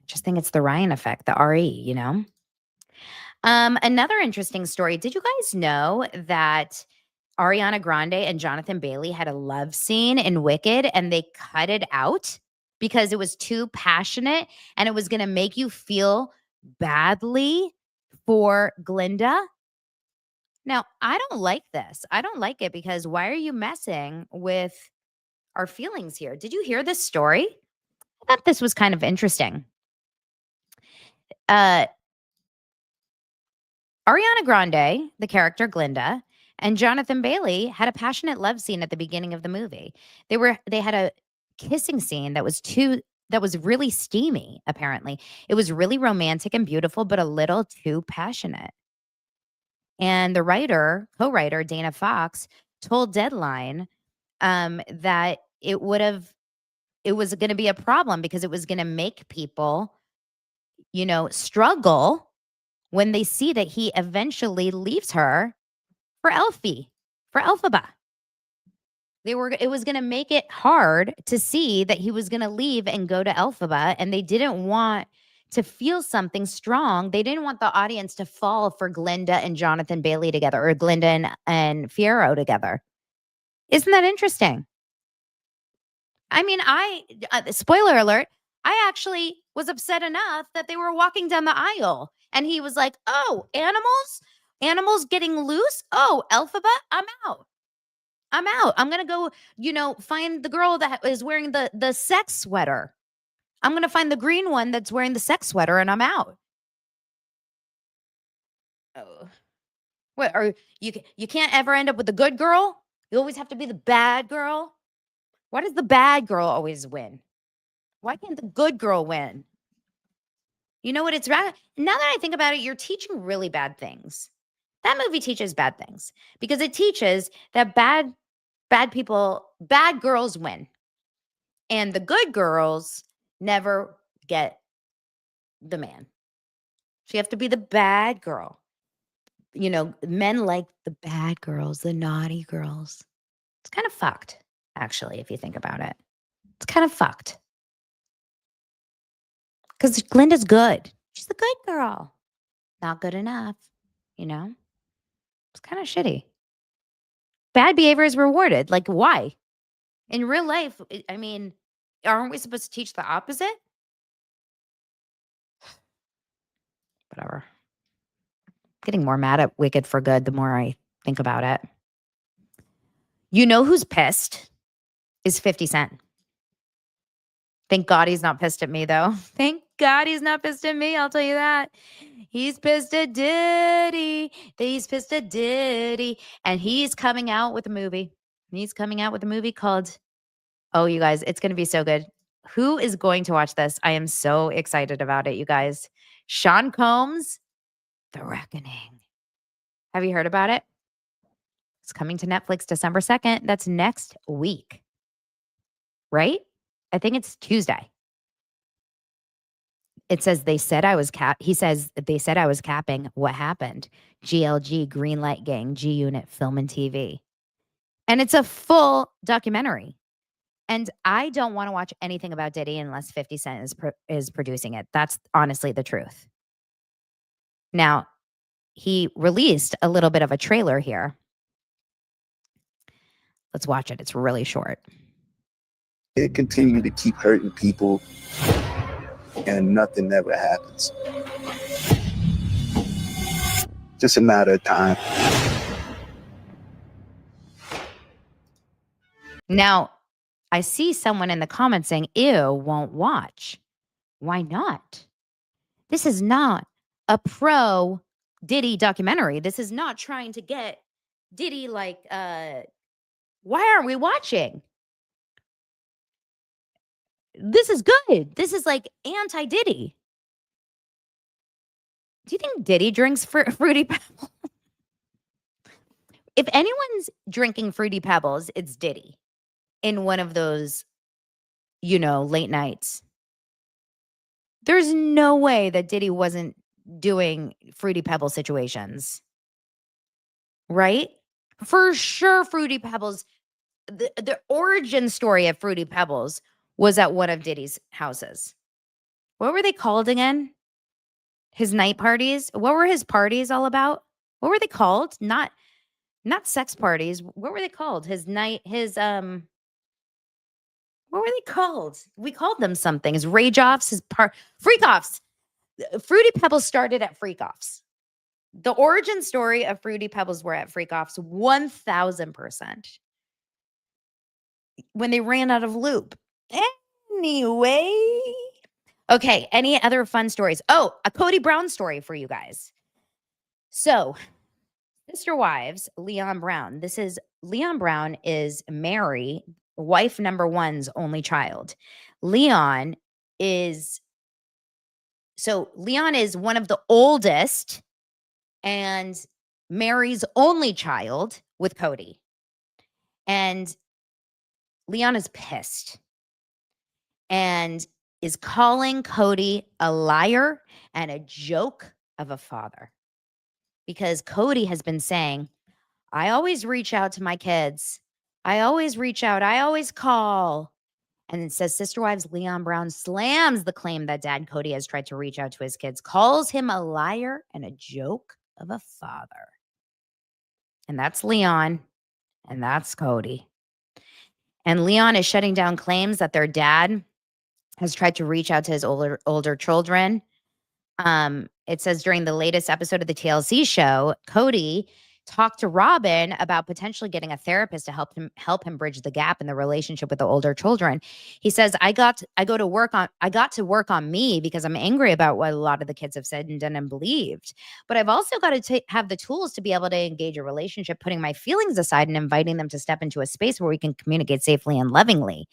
Speaker 1: just think it's the Ryan effect, the RE, you know? Another interesting story. Did you guys know that Ariana Grande and Jonathan Bailey had a love scene in Wicked and they cut it out because it was too passionate and it was going to make you feel badly for Glinda? Now, I don't like this. I don't like it because why are you messing with our feelings here? Did you hear this story? I thought this was kind of interesting. Ariana Grande, the character Glinda, and Jonathan Bailey had a passionate love scene at the beginning of the movie. They had a kissing scene that was really steamy, apparently. It was really romantic and beautiful, but a little too passionate. And the co-writer, Dana Fox, told Deadline that it was going to be a problem because it was going to make people, struggle when they see that he eventually leaves her for Elphaba. It was going to make it hard to see that he was going to leave and go to Elphaba, and they didn't want to feel something strong. They didn't want the audience to fall for Glinda and Jonathan Bailey together, or Glinda and Fiyero together. Isn't that interesting? I mean, spoiler alert, I actually was upset enough that they were walking down the aisle and he was like, oh, animals getting loose. Oh, Elphaba, I'm out. I'm going to go, find the girl that is wearing the sex sweater. I'm going to find the green one that's wearing the sex sweater and I'm out. Oh. What, or you can't ever end up with the good girl? You always have to be the bad girl? Why does the bad girl always win? Why can't the good girl win? You know what? It's rather, now that I think about it, you're teaching really bad things. That movie teaches bad things because it teaches that bad girls win. And the good girls never get the man. So you have to be the bad girl. Men like the bad girls, the naughty girls. It's kind of fucked, actually, if you think about it. It's kind of fucked. Because Glinda's good. She's the good girl. Not good enough, It's kind of shitty. Bad behavior is rewarded. Like, why? In real life, I mean, aren't we supposed to teach the opposite? Whatever. Getting more mad at Wicked for Good the more I think about it. You know who's pissed is 50 Cent. Thank God he's not pissed at me, though. Thank God he's not pissed at me. I'll tell you that. He's pissed at Diddy. He's pissed at Diddy. And he's coming out with a movie. He's coming out with a movie called, oh, you guys, it's going to be so good. Who is going to watch this? I am so excited about it, you guys. Sean Combs, The Reckoning. Have you heard about it? It's coming to Netflix December 2nd. That's next week. Right? I think it's Tuesday. It says he says they said I was capping. What happened? GLG, Green Light Gang, G Unit, Film and TV. And it's a full documentary. And I don't want to watch anything about Diddy unless 50 Cent is producing it. That's honestly the truth. Now, he released a little bit of a trailer here. Let's watch it. It's really short.
Speaker 3: It continue to keep hurting people and nothing ever happens. Just a matter of time.
Speaker 1: Now, I see someone in the comments saying, ew, won't watch. Why not? This is not a pro Diddy documentary. This is not trying to get Diddy like, why aren't we watching? This is good. This is like anti-Diddy. Do you think Diddy drinks Fruity Pebbles? If anyone's drinking Fruity Pebbles, it's Diddy in one of those, late nights. There's no way that Diddy wasn't doing Fruity Pebble situations. Right? For sure, Fruity Pebbles, the origin story of Fruity Pebbles was at one of Diddy's houses. What were they called again? His night parties? What were his parties all about? What were they called? Not sex parties. What were they called? What were they called? We called them something. His rage offs, freak offs. Fruity Pebbles started at freak offs. The origin story of Fruity Pebbles were at freak offs 1000%. When they ran out of loop. Anyway. Okay, any other fun stories? Oh, a Kody Brown story for you guys. So, Sister Wives, Leon Brown. Leon Brown is Mary, wife number one's only child. Leon is one of the oldest and Mary's only child with Kody. And Leon is pissed and is calling Kody a liar and a joke of a father. Because Kody has been saying, I always reach out to my kids. I always reach out. I always call. And it says Sister Wives Leon Brown slams the claim that Dad Kody has tried to reach out to his kids, calls him a liar and a joke of a father. And that's Leon. And that's Kody. And Leon is shutting down claims that their dad has tried to reach out to his older children. It says during the latest episode of the TLC show, Kody talked to Robin about potentially getting a therapist to help him bridge the gap in the relationship with the older children. He says, I got to work on me because I'm angry about what a lot of the kids have said and done and believed. But I've also got to have the tools to be able to engage a relationship, putting my feelings aside and inviting them to step into a space where we can communicate safely and lovingly.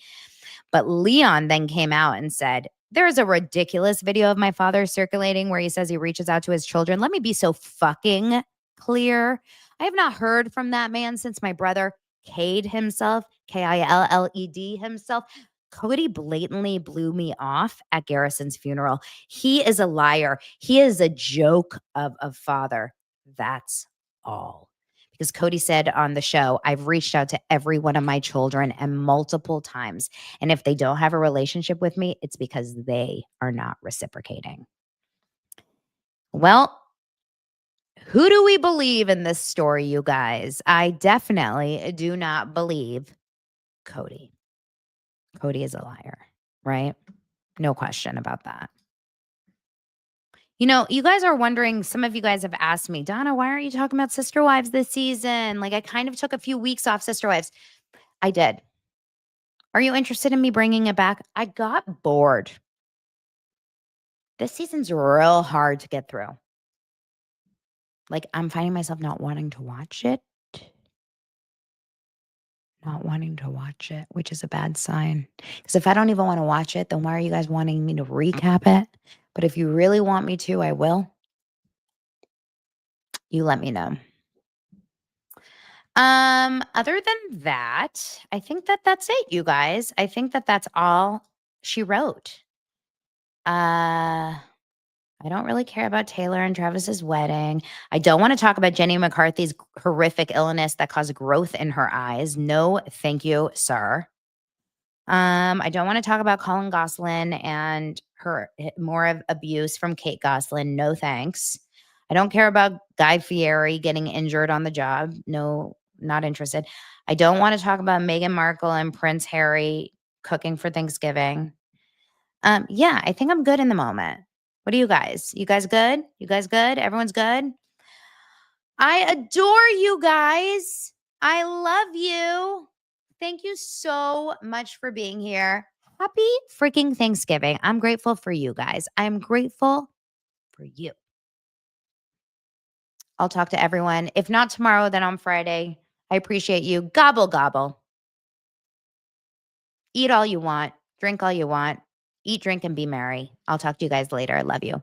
Speaker 1: But Leon then came out and said, there's a ridiculous video of my father circulating where he says he reaches out to his children. Let me be so fucking clear. I have not heard from that man since my brother Kade himself, Killed himself. Kody blatantly blew me off at Garrison's funeral. He is a liar. He is a joke of a father. That's all. Because Kody said on the show, I've reached out to every one of my children and multiple times. And if they don't have a relationship with me, it's because they are not reciprocating. Well, who do we believe in this story, you guys? I definitely do not believe Kody. Kody is a liar, right? No question about that. You guys are wondering, some of you guys have asked me, Donna, why aren't you talking about Sister Wives this season? Like, I kind of took a few weeks off Sister Wives. I did. Are you interested in me bringing it back? I got bored. This season's real hard to get through. Like, I'm finding myself not wanting to watch it. Which is a bad sign. Because if I don't even want to watch it, then why are you guys wanting me to recap it? But if you really want me to, I will. You let me know. Other than that, I think that's it, you guys. I think that's all she wrote. I don't really care about Taylor and Travis's wedding. I don't want to talk about Jenny McCarthy's horrific illness that caused growth in her eyes. No, thank you, sir. I don't want to talk about Colin Gosselin and her more of abuse from Kate Gosselin. No, thanks. I don't care about Guy Fieri getting injured on the job. No, not interested. I don't want to talk about Meghan Markle and Prince Harry cooking for Thanksgiving. Yeah, I think I'm good in the moment. What do you guys? You guys good? You guys good? Everyone's good? I adore you guys. I love you. Thank you so much for being here. Happy freaking Thanksgiving. I'm grateful for you guys. I'm grateful for you. I'll talk to everyone. If not tomorrow, then on Friday. I appreciate you. Gobble, gobble. Eat all you want. Drink all you want. Eat, drink, and be merry. I'll talk to you guys later. I love you.